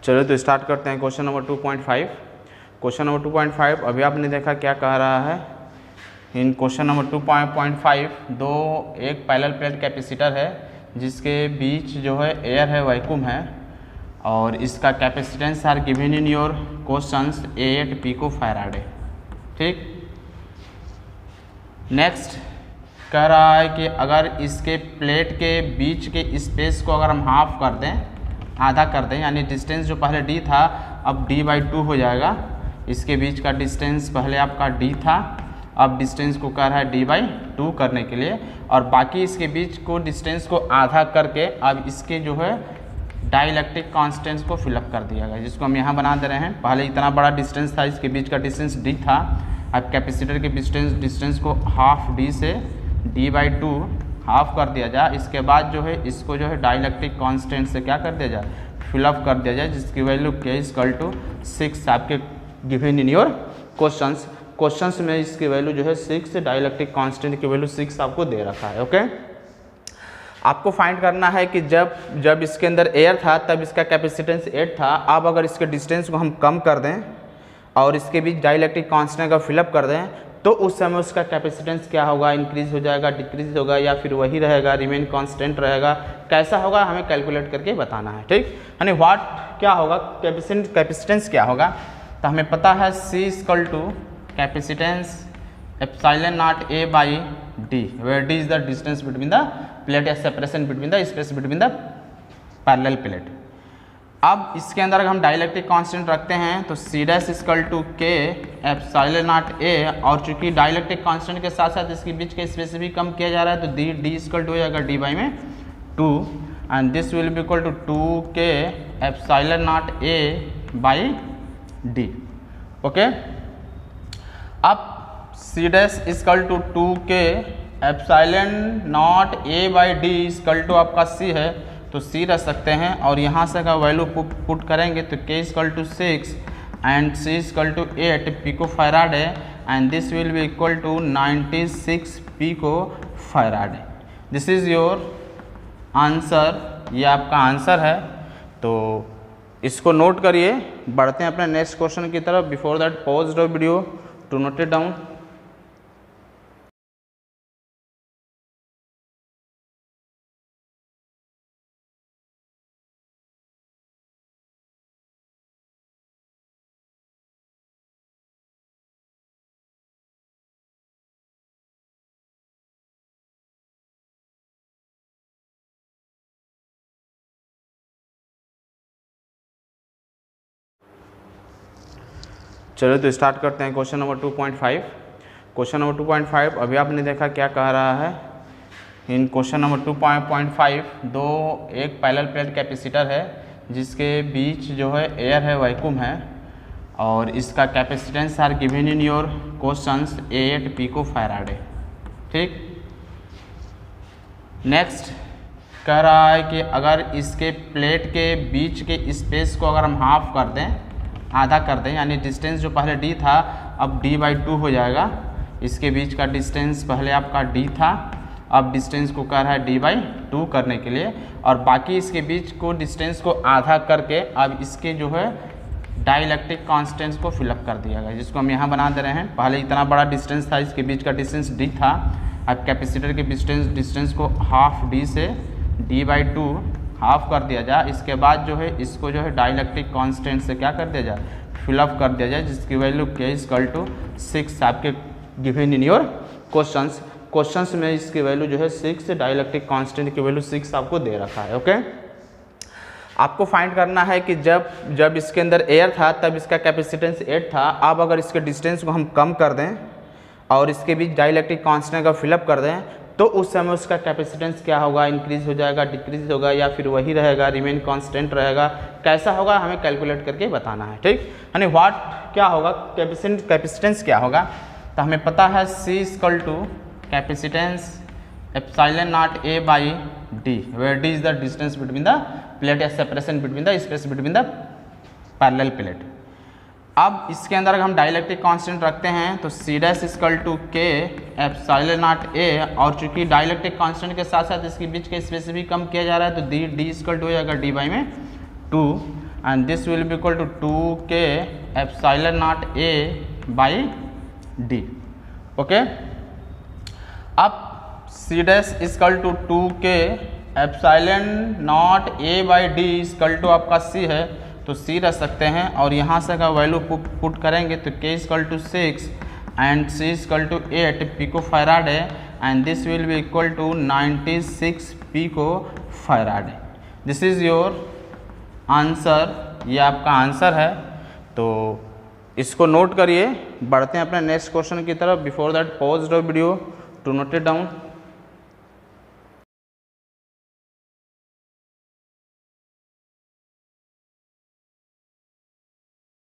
चलो तो स्टार्ट करते हैं क्वेश्चन नंबर 2.5। क्वेश्चन नंबर 2.5 अभी आपने देखा क्या कह रहा है। इन क्वेश्चन नंबर 2.5 एक पैरेलल प्लेट कैपेसिटर है जिसके बीच जो है एयर है, वैक्यूम है, और इसका capacitance are given in your questions 8 picofarad है। ठीक, नेक्स्ट कह रहा है कि अगर इसके प्लेट के बीच के स्पेस को अगर हम हाफ कर दें, आधा कर दें, यानी डिस्टेंस जो पहले d था अब d/2 हो जाएगा। इसके बीच का डिस्टेंस पहले आपका d था, अब डिस्टेंस को कह रहा है d/2 करने के लिए, और बाकी इसके बीच को डिस्टेंस को आधा करके अब इसके जो है डाइलेक्ट्रिक कांस्टेंट्स को फिलअप कर दिया गया, जिसको हम यहाँ बना दे रहे हैं। पहले इतना बड़ा डिस्टेंस था, इसके बीच का डिस्टेंस d था, अब कैपेसिटर के डिस्टेंस को हाफ d से d/2 हाफ कर दिया जाए। इसके बाद जो है इसको जो है डाइलेक्ट्रिक कांस्टेंट से क्या कर दिया जाए, फिलअप कर दिया जाए, जिसकी वैल्यू k = 6 आपके गिवन इन योर क्वेश्चंस में इसकी वैल्यू जो है 6, डाइलेक्ट्रिक कांस्टेंट की वैल्यू 6 आपको दे रखा है। ओके, आपको फाइंड करना है कि जब इसके अंदर एयर था तब इसका कैपेसिटेंस 8 था। अब अगर इसके डिस्टेंस को हम कम कर दें और इसके बीच डाइलेक्ट्रिक कांस्टेंट का फिलअप कर दें तो उस समय उसका कैपेसिटेंस क्या होगा, इंक्रीज हो जाएगा, डिक्रीज होगा, या फिर वही रहेगा, रिमेन कांस्टेंट रहेगा, कैसा होगा हमें कैलकुलेट करके बताना है। ठीक, यानी व्हाट क्या होगा, कैपेसिटेंस क्या होगा, तो हमें पता है C = capacitance ε0 A/d, where d is the distance between the plate या separation between the space between the parallel plate। अब इसके अंदर अगर हम डाइलेक्ट्रिक कांस्टेंट रखते हैं तो C' = K ε0 A, और चूंकि डाइलेक्ट्रिक कांस्टेंट के साथ साथ इसके बीच के स्पेस भी कम किया जा रहा है तो d हो जाएगा d/2, and this will be equal to 2K ε0 A/d। Okay, अब C' = 2K ε0 A/d = आपका C है तो C रख सकते हैं, और यहाँ से अगर वैल्यू पुट करेंगे तो K = 6 एंड C = 8 पिकोफैराड है, and this will be equal to 96 picofarad. This is your answer, ये आपका आंसर है। तो इसको नोट करिए, बढ़ते हैं अपने नेक्स्ट क्वेश्चन की तरफ। Before that pause the video to note it down. चलो तो स्टार्ट करते हैं क्वेश्चन नंबर 2.5। क्वेश्चन नंबर 2.5 अभी आपने देखा क्या कह रहा है। इन क्वेश्चन नंबर 2.5 एक पैरेलल प्लेट कैपेसिटर है जिसके बीच जो है एयर है, वैक्यूम है, और इसका capacitance are given in your questions 8 picofarad है। ठीक, नेक्स्ट कह रहा है कि अगर इसके प्लेट के बीच के स्पेस को अगर हम हाफ कर दें, आधा कर दें, यानी डिस्टेंस जो पहले d था अब d/2 हो जाएगा। इसके बीच का डिस्टेंस पहले आपका d था, अब डिस्टेंस को कह रहा है d/2 करने के लिए, और बाकी इसके बीच को डिस्टेंस को आधा करके अब इसके जो है डाइलेक्ट्रिक कांस्टेंट्स को फिलअप कर दिया गया, जिसको हम यहाँ बना दे रहे हैं। पहले इतना बड़ा डिस्टेंस था, इसके बीच का डिस्टेंस d था, अब कैपेसिटर के डिस्टेंस को हाफ d से d/2 हाफ कर दिया जाए। इसके बाद जो है इसको जो है डाइलेक्ट्रिक कांस्टेंट से क्या कर दिया जाए, फिलअप कर दिया जाए, जिसकी वैल्यू K = 6 आपके गिवन इन योर क्वेश्चंस में इसकी वैल्यू जो है 6, डाइलेक्ट्रिक कांस्टेंट की वैल्यू 6 आपको दे रखा है। ओके, आपको फाइंड करना है कि जब इसके अंदर एयर था तब इसका कैपेसिटेंस 8 था। अब अगर इसके डिस्टेंस को हम कम कर दें और इसके बीच डाइलेक्ट्रिक कांस्टेंट का फिलअप कर दें तो उस समय उसका कैपेसिटेंस क्या होगा, इंक्रीज हो जाएगा, डिक्रीज होगा, या फिर वही रहेगा, रिमेन कांस्टेंट रहेगा, कैसा होगा हमें कैलकुलेट करके बताना है। ठीक, यानी व्हाट क्या होगा, कैपेसिटेंस क्या होगा, तो हमें पता है C = capacitance ε0 A/d, where d is the distance between the plate या separation between the space between the parallel plate। अब इसके अंदर अगर हम डाइलेक्ट्रिक कांस्टेंट रखते हैं तो C' = K ε0 A, और चूंकि डाइलेक्ट्रिक कांस्टेंट के साथ साथ इसके बीच के स्पेस भी कम किया जा रहा है तो d = हो जाएगा d/2, and this will be equal to 2k epsilon naught a by d। Okay, अब c dash equal to 2k epsilon naught a by d equal to आपका c है, तो c रख सकते हैं और यहाँ से अगर वैल्यू पुट करेंगे तो k is equal to 6 and c is equal to 8 picofarad है, and this will be equal to 96 picofarad है। दिस इज़ योर आंसर, ये आपका आंसर है। तो इसको नोट करिए, बढ़ते हैं अपने नेक्स्ट क्वेश्चन की तरफ। Before that pause the video to note it down.